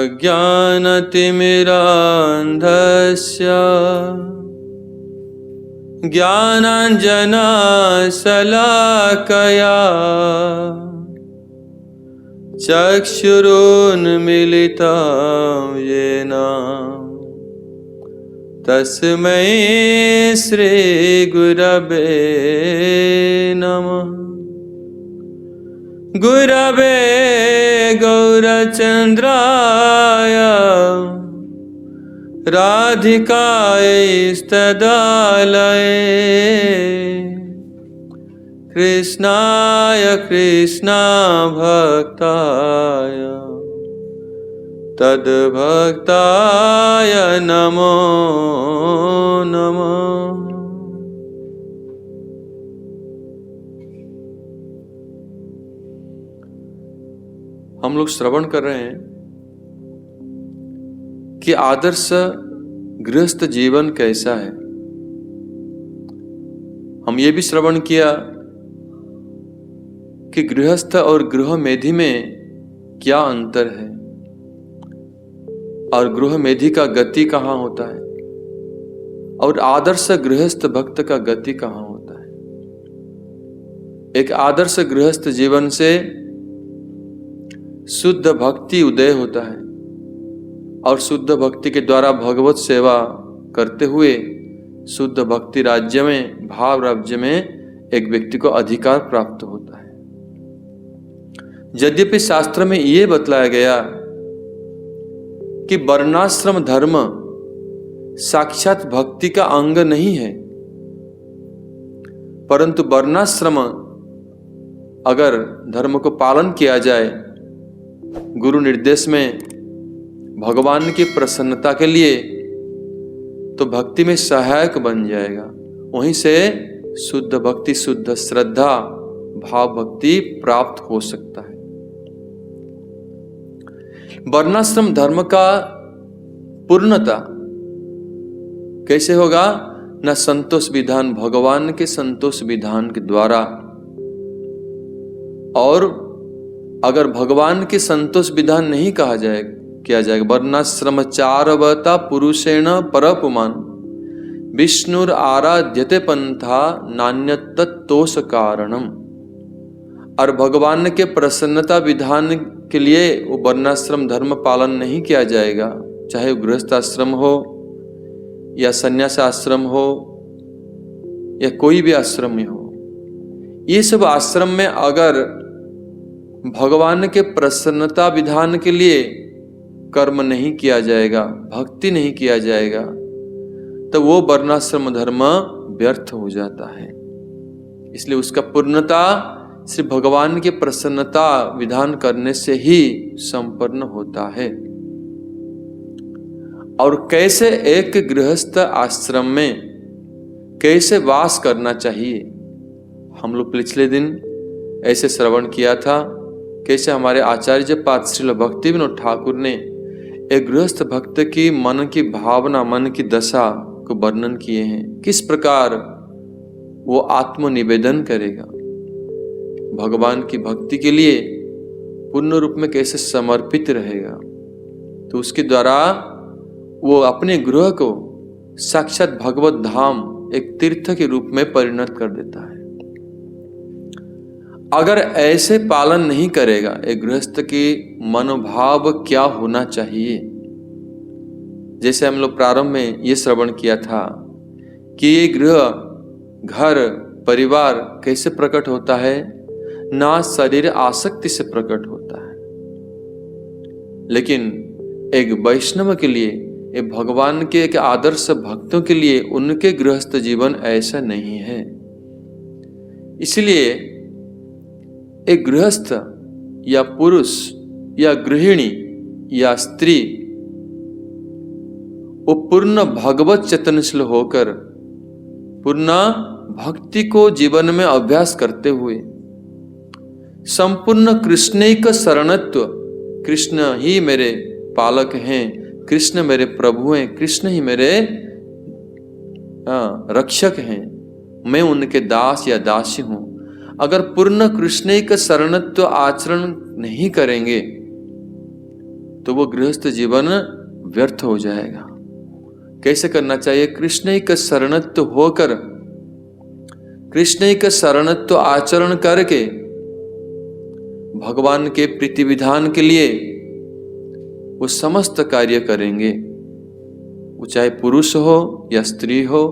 अज्ञानतिमिरान्धस्य ज्ञानाञ्जनशलाकया चक्षुरुन्मीलितं येन तस्मै श्रीगुरवे नमः। गुरवे गौरचन्द्राय राधिकायैस्तदालये कृष्णाय कृष्णभक्ताय तद्भक्ताय नमो नमः। हम लोग श्रवण कर रहे हैं कि आदर्श गृहस्थ जीवन कैसा है। हम ये भी श्रवण किया कि गृहस्थ और गृह मेधी में क्या अंतर है और गृह मेधी का गति कहाँ होता है और आदर्श गृहस्थ भक्त का गति कहाँ होता है। एक आदर्श गृहस्थ जीवन से शुद्ध भक्ति उदय होता है और शुद्ध भक्ति के द्वारा भगवत सेवा करते हुए शुद्ध भक्ति राज्य में, भाव राज्य में एक व्यक्ति को अधिकार प्राप्त होता है। यद्यपि शास्त्र में यह बतलाया गया कि वर्णाश्रम धर्म साक्षात भक्ति का अंग नहीं है, परंतु वर्णाश्रम अगर धर्म को पालन किया जाए गुरु निर्देश में भगवान की प्रसन्नता के लिए, तो भक्ति में सहायक बन जाएगा। वहीं से शुद्ध भक्ति, शुद्ध श्रद्धा, भाव भक्ति प्राप्त हो सकता है। वर्णाश्रम धर्म का पूर्णता कैसे होगा? न संतोष विधान, भगवान के संतोष विधान के द्वारा, और अगर भगवान के संतोष विधान नहीं कहा जाए किया जाएगा, वर्णाश्रमचारवता पुरुषेण परपुमान विष्णुर आराध्यते पंथा नान्यतत्तोष कारणम। और भगवान के प्रसन्नता विधान के लिए वो वर्णाश्रम धर्म पालन नहीं किया जाएगा, चाहे वो गृहस्थ आश्रम हो या संन्यास आश्रम हो या कोई भी आश्रम में हो। ये सब आश्रम में अगर भगवान के प्रसन्नता विधान के लिए कर्म नहीं किया जाएगा, भक्ति नहीं किया जाएगा, तो वो वर्णाश्रम धर्म व्यर्थ हो जाता है। इसलिए उसका पूर्णता सिर्फ भगवान के प्रसन्नता विधान करने से ही संपन्न होता है। और कैसे एक गृहस्थ आश्रम में कैसे वास करना चाहिए, हम लोग पिछले दिन ऐसे श्रवण किया था। कैसे हमारे आचार्य पाद श्रील भक्ति विनोद ठाकुर ने एक गृहस्थ भक्त की मन की भावना, मन की दशा को वर्णन किए हैं। किस प्रकार वो आत्मनिवेदन करेगा, भगवान की भक्ति के लिए पूर्ण रूप में कैसे समर्पित रहेगा, तो उसके द्वारा वो अपने गृह को साक्षात भगवत धाम, एक तीर्थ के रूप में परिणत कर देता है। अगर ऐसे पालन नहीं करेगा, एक गृहस्थ की मनोभाव क्या होना चाहिए, जैसे हम लोग प्रारंभ में ये श्रवण किया था कि ये गृह, घर, परिवार कैसे प्रकट होता है, ना शरीर आसक्ति से प्रकट होता है। लेकिन एक वैष्णव के लिए, एक भगवान के एक आदर्श भक्तों के लिए उनके गृहस्थ जीवन ऐसा नहीं है। इसलिए एक गृहस्थ या पुरुष या गृहिणी या स्त्री वो पूर्ण भगवत चेतनशील होकर पूर्ण भक्ति को जीवन में अभ्यास करते हुए संपूर्ण कृष्णैक शरणत्व, कृष्ण ही मेरे पालक हैं, कृष्ण मेरे प्रभु हैं, कृष्ण ही मेरे रक्षक हैं, मैं उनके दास या दासी हूं। अगर पूर्ण कृष्णैक शरणत्व आचरण नहीं करेंगे तो वो गृहस्थ जीवन व्यर्थ हो जाएगा। कैसे करना चाहिए? कृष्ण का शरणत्व होकर, कृष्ण का शरणत्व आचरण करके भगवान के प्रीति विधान के लिए वो समस्त कार्य करेंगे। वो चाहे पुरुष हो या स्त्री हो,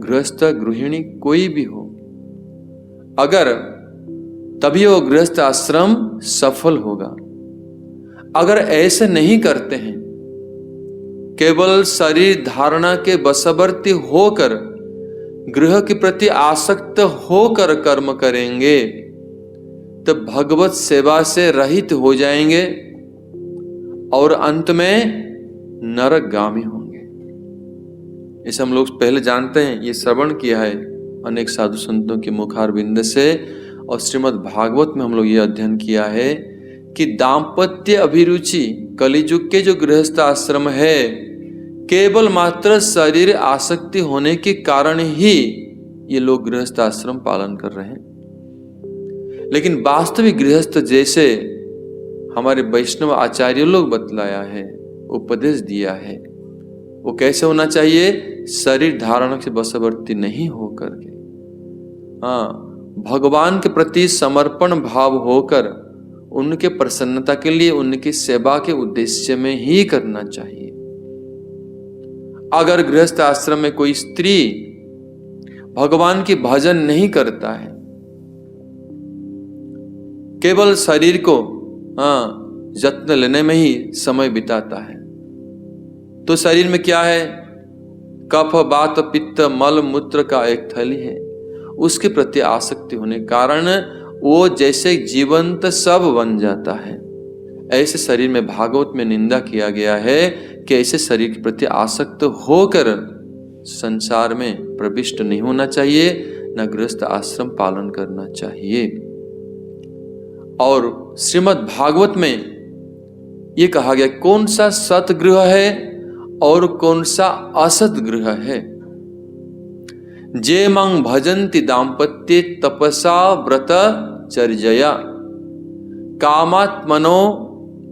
गृहस्थ गृहिणी कोई भी हो, अगर तभी वो गृहस्थ आश्रम सफल होगा। अगर ऐसे नहीं करते हैं, केवल शरीर धारणा के वशवर्ती होकर, गृह के प्रति आसक्त होकर कर्म करेंगे, तो भगवत सेवा से रहित हो जाएंगे और अंत में नरकगामी होंगे। इसे हम लोग पहले जानते हैं, ये श्रवण किया है अनेक साधु संतों के मुखारविंद से, और श्रीमद् भागवत में हम लोग ये अध्ययन किया है कि दाम्पत्य अभिरुचि कलिजुग के जो गृहस्थ आश्रम है, केवल मात्र शरीर आसक्ति होने के कारण ही ये लोग गृहस्थ आश्रम पालन कर रहे हैं। लेकिन वास्तविक गृहस्थ जैसे हमारे वैष्णव आचार्य लोग बतलाया है, उपदेश दिया है, वो कैसे होना चाहिए? शरीर धारण से वशवर्ती नहीं होकर के, भगवान के प्रति समर्पण भाव होकर, उनके प्रसन्नता के लिए, उनकी सेवा के उद्देश्य में ही करना चाहिए। अगर गृहस्थ आश्रम में कोई स्त्री भगवान की भजन नहीं करता है, केवल शरीर को जत्न लेने में ही समय बिताता है, तो शरीर में क्या है? कफ वात पित्त मल मूत्र का एक थैली है। उसके प्रति आसक्ति होने के कारण वो जैसे जीवंत सब बन जाता है। ऐसे शरीर में भागवत में निंदा किया गया है कि ऐसे शरीर के प्रति आसक्त होकर संसार में प्रविष्ट नहीं होना चाहिए, न गृहस्थ आश्रम पालन करना चाहिए। और श्रीमद् भागवत में ये कहा गया कौन सा सतगृह है और कौन सा असत गृह है। जे मंग भजन्ति दाम्पत्ये तपसा व्रत चर्यया कामात्मनो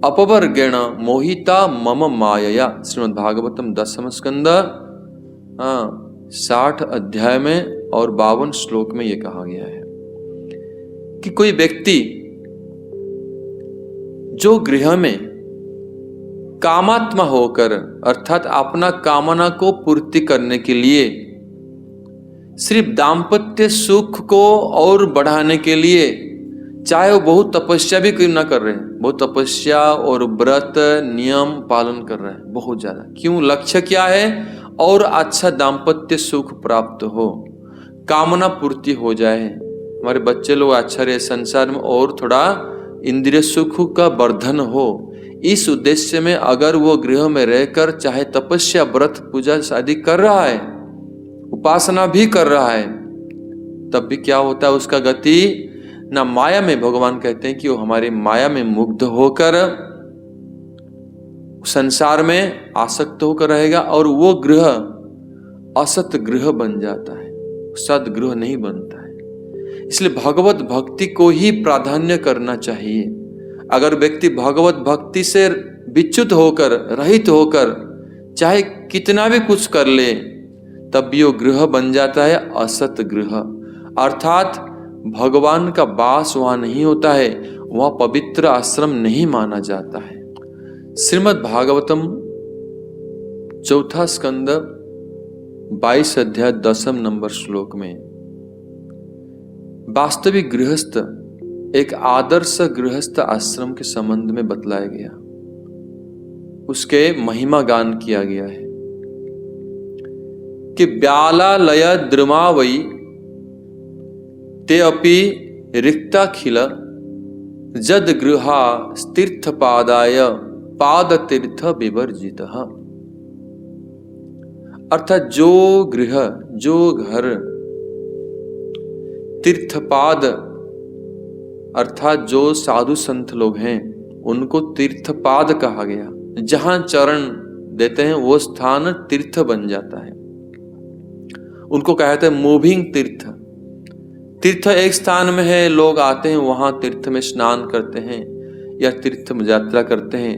अपवर्गेण मोहिता मम मायया। श्रीमद् भागवतम 10वें स्कंद 60 अध्याय में और 52 श्लोक में यह कहा गया है कि कोई व्यक्ति जो गृह में कामात्मा होकर, अर्थात अपना कामना को पूर्ति करने के लिए, सिर्फ दाम्पत्य सुख को और बढ़ाने के लिए, चाहे वो बहुत तपस्या भी क्यों ना कर रहे हैं, बहुत तपस्या और व्रत नियम पालन कर रहे हैं बहुत ज्यादा, क्यों? लक्ष्य क्या है? और अच्छा दाम्पत्य सुख प्राप्त हो, कामना पूर्ति हो जाए, हमारे बच्चे लोग अच्छा रहे, संसार में और थोड़ा इंद्रिय सुख का वर्धन हो। इस उद्देश्य में अगर वो गृह में रहकर चाहे तपस्या व्रत पूजा शादी कर रहा है, उपासना भी कर रहा है, तब भी क्या होता है? उसका गति ना माया में, भगवान कहते हैं कि वो हमारी माया में मुग्ध होकर संसार में आसक्त होकर रहेगा और वो गृह असत गृह बन जाता है, सदगृह नहीं बनता है। इसलिए भगवत भक्ति को ही प्राधान्य करना चाहिए। अगर व्यक्ति भगवत भक्ति से विच्युत होकर, रहित होकर चाहे कितना भी कुछ कर ले, तब भी वो गृह बन जाता है असत गृह, अर्थात भगवान का वास वहां नहीं होता है, वहां पवित्र आश्रम नहीं माना जाता है। श्रीमद् भागवतम 4 स्कंद 22 अध्याय 10 नंबर श्लोक में वास्तविक गृहस्थ, एक आदर्श गृहस्थ आश्रम के संबंध में बतलाया गया, उसके महिमा गान किया गया है कि व्यालालय द्रुमावई ते अपि रिक्ताखिल जद गृहा तीर्थ पादाय पाद तीर्थ विवर्जित। अर्थात जो गृह, जो घर तीर्थपाद, अर्थात जो साधु संत लोग हैं उनको तीर्थपाद कहा गया, जहां चरण देते हैं वो स्थान तीर्थ बन जाता है, उनको कहते हैं मूविंग तीर्थ। तीर्थ एक स्थान में है, लोग आते हैं वहां तीर्थ में स्नान करते हैं या तीर्थ में यात्रा करते हैं,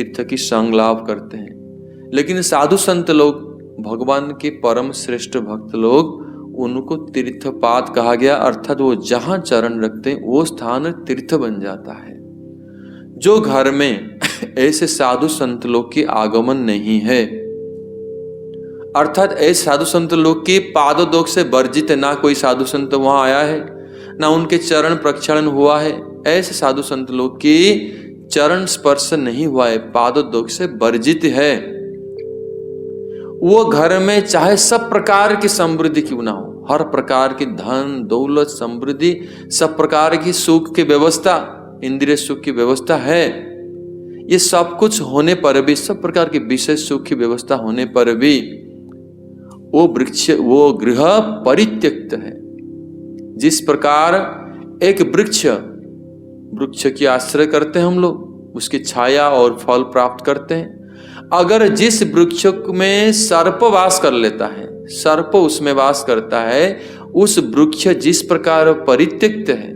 तीर्थ की संग लाभ करते हैं। लेकिन साधु संत लोग, भगवान के परम श्रेष्ठ भक्त लोग, उनको तीर्थपाद कहा गया, अर्थात वो जहां चरण रखते हैं वो स्थान तीर्थ बन जाता है। जो घर में ऐसे साधु संत लोग की आगमन नहीं है, अर्थात ऐसे साधु संत लोग की पादोदोष से वर्जित है, ना कोई साधु संत वहां आया है, ना उनके चरण प्रक्षालन हुआ है, ऐसे साधु संत लोग की चरण स्पर्श नहीं हुआ है, पादोदोष से वर्जित है, वो घर में चाहे सब प्रकार की समृद्धि क्यों ना हो, हर प्रकार की धन दौलत समृद्धि, सब प्रकार की सुख की व्यवस्था, इंद्रिय सुख की व्यवस्था है, ये सब कुछ होने पर भी, सब प्रकार की विशेष सुख की व्यवस्था होने पर भी वो वो गृह परित्यक्त है। जिस प्रकार एक वृक्ष की आश्रय करते हैं हम लोग, उसकी छाया और फल प्राप्त करते हैं। अगर जिस वृक्ष में सर्प वास कर लेता है, सर्प उसमें वास करता है, उस वृक्ष जिस प्रकार परित्यक्त है,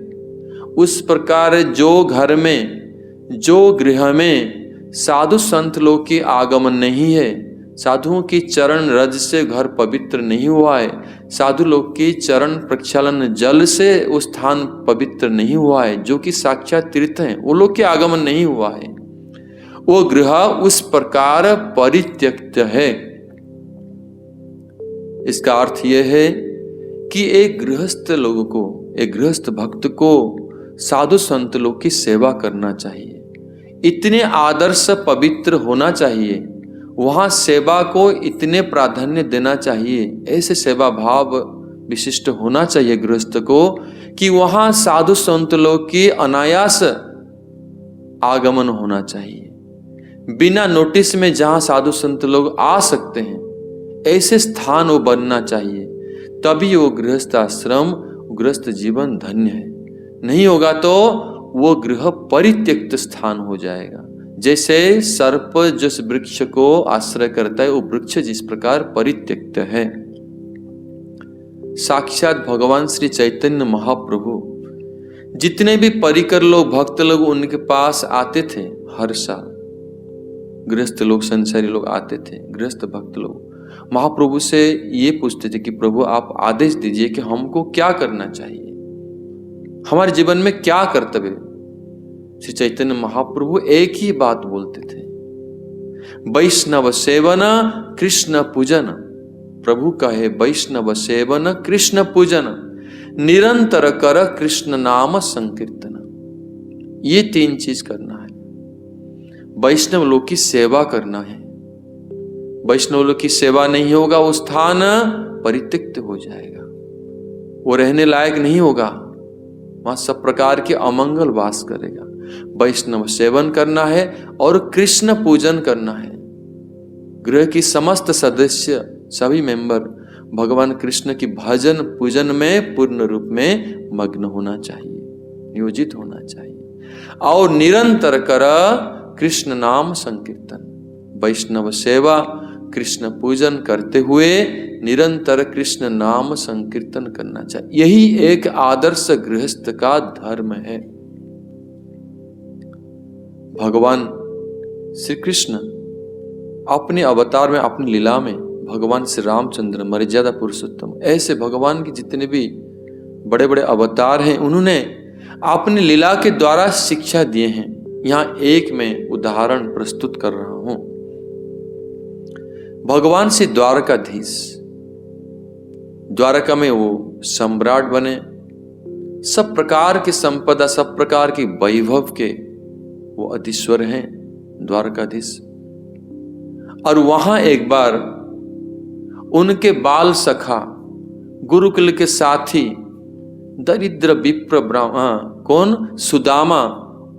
उस प्रकार जो घर में, जो गृह में साधु संत लोग की आगमन नहीं है, साधुओं की चरण रज से घर पवित्र नहीं हुआ है, साधु लोग की चरण प्रक्षालन जल से वो स्थान पवित्र नहीं हुआ है, जो कि साक्षात तीर्थ है, वो लोग के आगमन नहीं हुआ है, वो गृह उस प्रकार परित्यक्त है। इसका अर्थ यह है कि एक गृहस्थ लोगों को, एक गृहस्थ भक्त को साधु संत लोग की सेवा करना चाहिए, इतने आदर्श पवित्र होना चाहिए, वहां सेवा को इतने प्राधान्य देना चाहिए, ऐसे सेवा भाव विशिष्ट होना चाहिए गृहस्थ को कि वहां साधु संत लोग की अनायास आगमन होना चाहिए। बिना नोटिस में जहां साधु संत लोग आ सकते हैं, ऐसे स्थान वो बनना चाहिए, तभी वो गृहस्थ आश्रम, गृहस्थ जीवन धन्य है। नहीं होगा तो वो गृह परित्यक्त स्थान हो जाएगा। जैसे सर्प जिस वृक्ष को आश्रय करता है, वो वृक्ष जिस प्रकार परित्यक्त है। साक्षात भगवान श्री चैतन्य महाप्रभु जितने भी परिकर लोग, भक्त लोग उनके पास आते थे हर साल, गृहस्थ लोग, संसारी लोग आते थे, गृहस्थ भक्त लोग महाप्रभु से ये पूछते थे कि प्रभु आप आदेश दीजिए कि हमको क्या करना चाहिए, हमारे जीवन में क्या कर्तव्य। श्री चैतन्य महाप्रभु एक ही बात बोलते थे, वैष्णव सेवन कृष्ण पूजन। प्रभु कहे वैष्णव सेवन कृष्ण पूजन, निरंतर कर कृष्ण नाम संकीर्तन। ये तीन चीज करना है। वैष्णव लोग की सेवा करना है, वैष्णव लोग की सेवा नहीं होगा वो स्थान परित्यक्त हो जाएगा, वो रहने लायक नहीं होगा, वहां सब प्रकार के अमंगल वास करेगा। वैष्णव सेवन करना है और कृष्ण पूजन करना है। गृह की समस्त सदस्य, सभी मेंबर भगवान कृष्ण की भजन पूजन में पूर्ण रूप में मग्न होना चाहिए, नियोजित होना चाहिए। और निरंतर कर कृष्ण नाम संकीर्तन, वैष्णव सेवा कृष्ण पूजन करते हुए निरंतर कृष्ण नाम संकीर्तन करना चाहिए। यही एक आदर्श गृहस्थ का धर्म है। भगवान श्री कृष्ण अपने अवतार में, अपनी लीला में, भगवान श्री रामचंद्र मर्यादा पुरुषोत्तम, ऐसे भगवान के जितने भी बड़े बड़े अवतार हैं, उन्होंने अपनी लीला के द्वारा शिक्षा दिए हैं। यहां एक मैं उदाहरण प्रस्तुत कर रहा हूं। भगवान श्री द्वारकाधीश, द्वारका में वो सम्राट बने, सब प्रकार की संपदा, सब प्रकार की वैभव के वो अधीश्वर हैं, द्वारकाधीश। और वहां एक बार उनके बाल सखा, गुरुकुल के साथी, दरिद्र विप्र ब्राह्मण, कौन, सुदामा,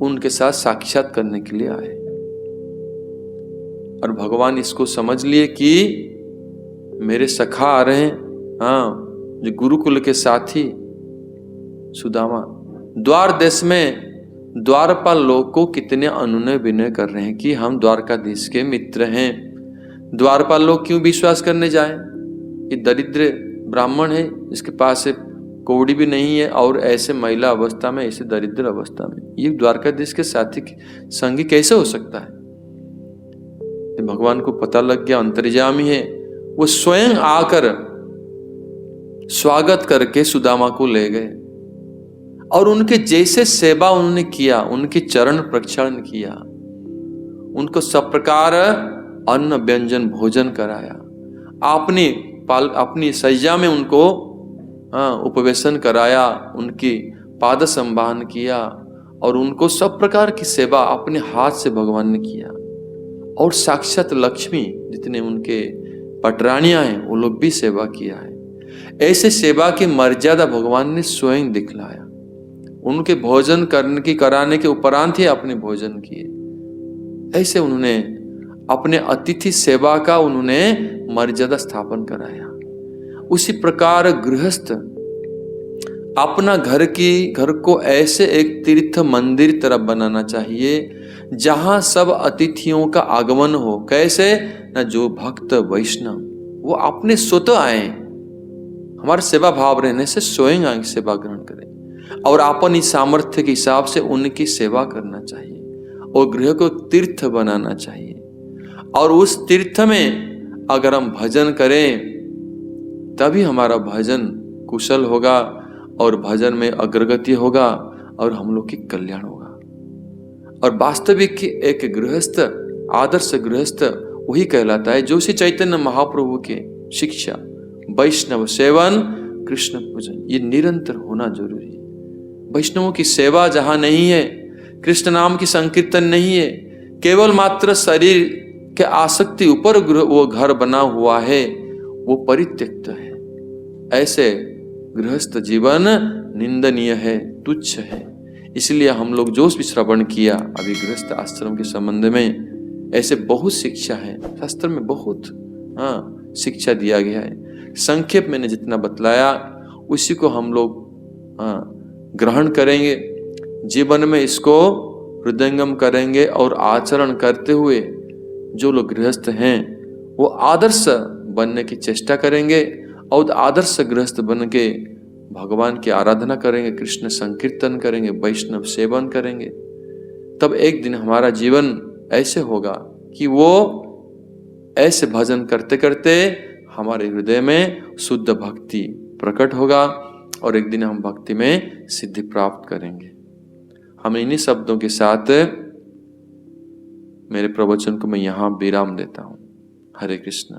उनके साथ साक्षात करने के लिए आए। और भगवान इसको समझ लिए कि मेरे सखा आ रहे हैं, हाँ, जो गुरुकुल के साथी सुदामा, द्वार देश में द्वारपाल लोग को कितने अनुनय विनय कर रहे हैं कि हम द्वारकाधीश के मित्र हैं। द्वारपाल लोग क्यों विश्वास करने जाएं? ये दरिद्र ब्राह्मण है, इसके पास कौड़ी भी नहीं है, और ऐसे महिला अवस्था में, ऐसे दरिद्र अवस्था में ये द्वारकाधीश के साथी संगी कैसे हो सकता है? भगवान को पता लग गया अंतर्यामी है, वो स्वयं आकर स्वागत करके सुदामा को ले गए और उनके जैसे सेवा उन्होंने किया, उनके चरण प्रक्षालन किया, उनको सब प्रकार अन्न व्यंजन भोजन कराया, अपनी सज्जा में उनको उपवेशन कराया, उनकी पाद संभान किया और उनको सब प्रकार की सेवा अपने हाथ से भगवान ने किया। और साक्षात लक्ष्मी जितने उनके पटरानियां हैं वो लोग भी सेवा किया है। ऐसे सेवा की मर्यादा भगवान ने स्वयं दिखलाया। उनके भोजन कराने के उपरांत ही अपने भोजन किए। ऐसे उन्होंने अपने अतिथि सेवा का उन्होंने मर्यादा स्थापन कराया। उसी प्रकार गृहस्थ अपना घर को ऐसे एक तीर्थ मंदिर तरफ बनाना चाहिए जहां सब अतिथियों का आगमन हो। कैसे न, जो भक्त वैष्णव वो अपने स्वतः आए, हमारा सेवा भाव रहने से स्वयं आए, सेवा ग्रहण करें और अपन इस सामर्थ्य के हिसाब से उनकी सेवा करना चाहिए और गृह को तीर्थ बनाना चाहिए। और उस तीर्थ में अगर हम भजन करें तभी हमारा भजन कुशल होगा और भजन में अग्रगति होगा और हम लोग की कल्याण होगा। और वास्तविक एक गृहस्थ, आदर्श गृहस्थ वही कहलाता है जो श्री चैतन्य महाप्रभु के शिक्षा, वैष्णव सेवन, कृष्ण पूजन, ये निरंतर होना जरूरी है। वैष्णवों की सेवा जहां नहीं है, कृष्ण नाम की संकीर्तन नहीं है, केवल मात्र शरीर के आसक्ति ऊपर वो घर बना हुआ है, वो परित्यक्त है। ऐसे गृहस्थ जीवन निंदनीय है, तुच्छ है। इसलिए हम लोग जो भी श्रवण किया अभी गृहस्थ आश्रम के संबंध में, ऐसे बहुत शिक्षा है शास्त्र में, बहुत शिक्षा दिया गया है। संक्षेप मैंने जितना बतलाया उसी को हम लोग ग्रहण करेंगे, जीवन में इसको हृदयंगम करेंगे और आचरण करते हुए जो लोग गृहस्थ हैं वो आदर्श बनने की चेष्टा करेंगे और आदर्श गृहस्थ बन के भगवान की आराधना करेंगे, कृष्ण संकीर्तन करेंगे, वैष्णव सेवन करेंगे। तब एक दिन हमारा जीवन ऐसे होगा कि वो ऐसे भजन करते करते हमारे हृदय में शुद्ध भक्ति प्रकट होगा और एक दिन हम भक्ति में सिद्धि प्राप्त करेंगे। हम इन्हीं शब्दों के साथ मेरे प्रवचन को मैं यहाँ विराम देता हूँ। हरे कृष्ण।